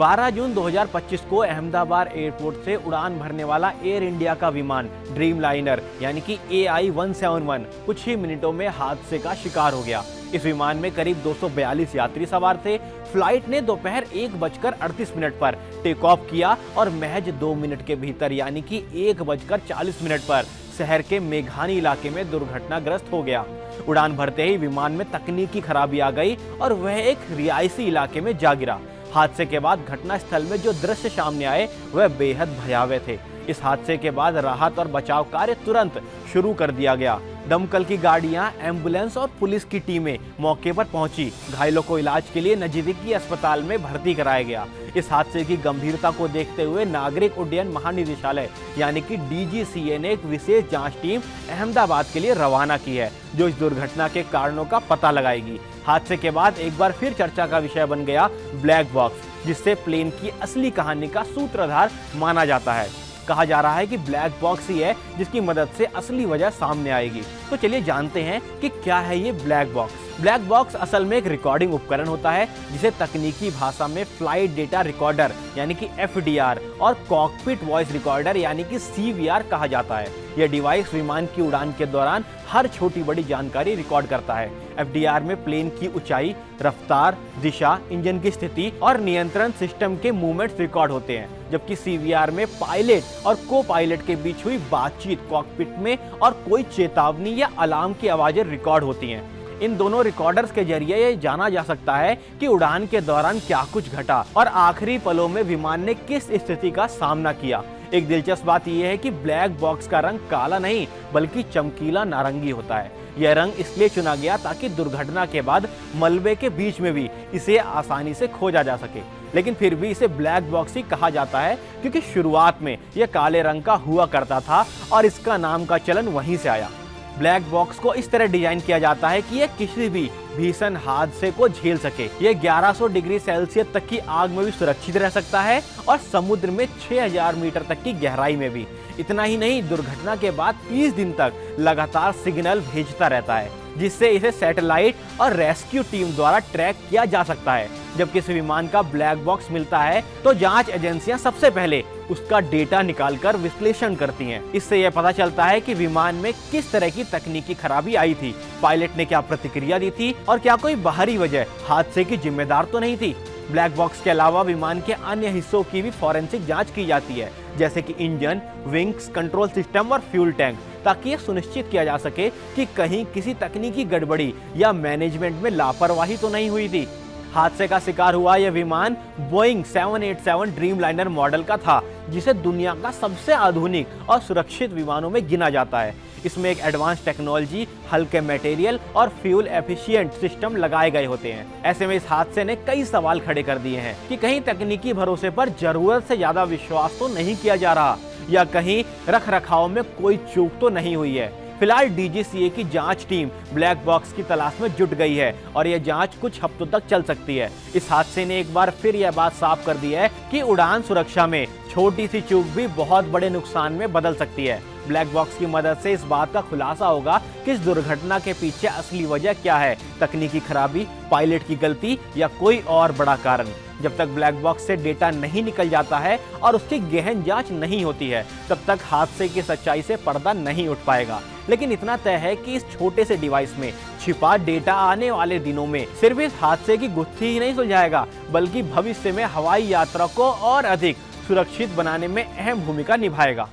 12 जून 2025 को अहमदाबाद एयरपोर्ट से उड़ान भरने वाला एयर इंडिया का विमान ड्रीमलाइनर यानी कि AI-171 कुछ ही मिनटों में हादसे का शिकार हो गया। इस विमान में करीब 242 यात्री सवार थे। फ्लाइट ने दोपहर 1:38 पर टेक ऑफ किया और महज 2 मिनट के भीतर यानी कि 1:40 पर शहर के मेघानी इलाके में दुर्घटनाग्रस्त हो गया। उड़ान भरते ही विमान में तकनीकी खराबी आ गई और वह एक रिहायशी इलाके में जा गिरा। हादसे के बाद घटनास्थल में जो दृश्य सामने आए वह बेहद भयावह थे। इस हादसे के बाद राहत और बचाव कार्य तुरंत शुरू कर दिया गया। दमकल की गाड़ियां, एम्बुलेंस और पुलिस की टीमें मौके पर पहुंची। घायलों को इलाज के लिए नजदीकी अस्पताल में भर्ती कराया गया। इस हादसे की गंभीरता को देखते हुए नागरिक उड्डयन महानिदेशालय यानी कि DGCA ने एक विशेष जांच टीम अहमदाबाद के लिए रवाना की है, जो इस दुर्घटना के कारणों का पता लगाएगी। हादसे के बाद एक बार फिर चर्चा का विषय बन गया ब्लैक बॉक्स, जिससे प्लेन की असली कहानी का सूत्रधार माना जाता है। कहा जा रहा है कि ब्लैक बॉक्स ही है जिसकी मदद से असली वजह सामने आएगी। तो चलिए जानते हैं कि क्या है ये ब्लैक बॉक्स। ब्लैक बॉक्स असल में एक रिकॉर्डिंग उपकरण होता है जिसे तकनीकी भाषा में फ्लाइट डेटा रिकॉर्डर यानी कि FDR और कॉकपिट वॉइस रिकॉर्डर यानी कि CVR कहा जाता है। यह डिवाइस विमान की उड़ान के दौरान हर छोटी बड़ी जानकारी रिकॉर्ड करता है। FDR में प्लेन की ऊंचाई, रफ्तार, दिशा, इंजन की स्थिति और नियंत्रण सिस्टम के मूवमेंट्स रिकॉर्ड होते हैं, जबकि CVR में पायलट और को पायलट के बीच हुई बातचीत कॉकपिट में और कोई चेतावनी या अलार्म की आवाजें रिकॉर्ड होती हैं। इन दोनों रिकॉर्डर्स के जरिए ये जाना जा सकता है कि उड़ान के दौरान क्या कुछ घटा और आखिरी पलों में विमान ने किस स्थिति का सामना किया। एक दिलचस्प बात यह है कि ब्लैक बॉक्स का रंग काला नहीं बल्कि चमकीला नारंगी होता है। यह रंग इसलिए चुना गया ताकि दुर्घटना के बाद मलबे के बीच में भी इसे आसानी से खोजा जा सके। लेकिन फिर भी इसे ब्लैक बॉक्स ही कहा जाता है क्योंकि शुरुआत में यह काले रंग का हुआ करता था और इसका नाम का चलन वहीं से आया। ब्लैक बॉक्स को इस तरह डिजाइन किया जाता है कि यह किसी भी भीषण हादसे को झेल सके। यह 1100 डिग्री सेल्सियस तक की आग में भी सुरक्षित रह सकता है और समुद्र में 6000 मीटर तक की गहराई में भी। इतना ही नहीं, दुर्घटना के बाद 30 दिन तक लगातार सिग्नल भेजता रहता है, जिससे इसे सैटेलाइट और रेस्क्यू टीम द्वारा ट्रैक किया जा सकता है। जब किसी विमान का ब्लैक बॉक्स मिलता है तो जांच एजेंसियां सबसे पहले उसका डेटा निकालकर विश्लेषण करती हैं। इससे यह पता चलता है कि विमान में किस तरह की तकनीकी खराबी आई थी, पायलट ने क्या प्रतिक्रिया दी थी और क्या कोई बाहरी वजह हादसे की जिम्मेदार तो नहीं थी। ब्लैक बॉक्स के अलावा विमान के अन्य हिस्सों की भी फॉरेंसिक जांच की जाती है, जैसे कि इंजन, विंग्स, कंट्रोल सिस्टम और फ्यूल टैंक, ताकि यह सुनिश्चित किया जा सके कि कहीं किसी तकनीकी गड़बड़ी या मैनेजमेंट में लापरवाही तो नहीं हुई थी। हादसे का शिकार हुआ यह विमान बोइंग 787 ड्रीमलाइनर मॉडल का था, जिसे दुनिया का सबसे आधुनिक और सुरक्षित विमानों में गिना जाता है। इसमें एक एडवांस टेक्नोलॉजी, हल्के मटेरियल और फ्यूल एफिशिएंट सिस्टम लगाए गए होते हैं। ऐसे में इस हादसे ने कई सवाल खड़े कर दिए हैं कि कहीं तकनीकी भरोसे पर जरूरत से ज्यादा विश्वास तो नहीं किया जा रहा या कहीं रख रखाव में कोई चूक तो नहीं हुई है। फिलहाल DGCA की जांच टीम ब्लैक बॉक्स की तलाश में जुट गई है और यह जांच कुछ हफ्तों तक चल सकती है। इस हादसे ने एक बार फिर यह बात साफ कर दी है कि उड़ान सुरक्षा में छोटी सी चूक भी बहुत बड़े नुकसान में बदल सकती है। ब्लैक बॉक्स की मदद से इस बात का खुलासा होगा कि इस दुर्घटना के पीछे असली वजह क्या है, तकनीकी खराबी, पायलट की गलती या कोई और बड़ा कारण। जब तक ब्लैक बॉक्स से डेटा नहीं निकल जाता है और उसकी गहन जांच नहीं होती है, तब तक हादसे की सच्चाई से पर्दा नहीं उठ पाएगा। लेकिन इतना तय है कि इस छोटे से डिवाइस में छिपा डेटा आने वाले दिनों में सिर्फ इस हादसे की गुत्थी ही नहीं सुलझाएगा, बल्कि भविष्य में हवाई यात्रा को और अधिक सुरक्षित बनाने में अहम भूमिका निभाएगा।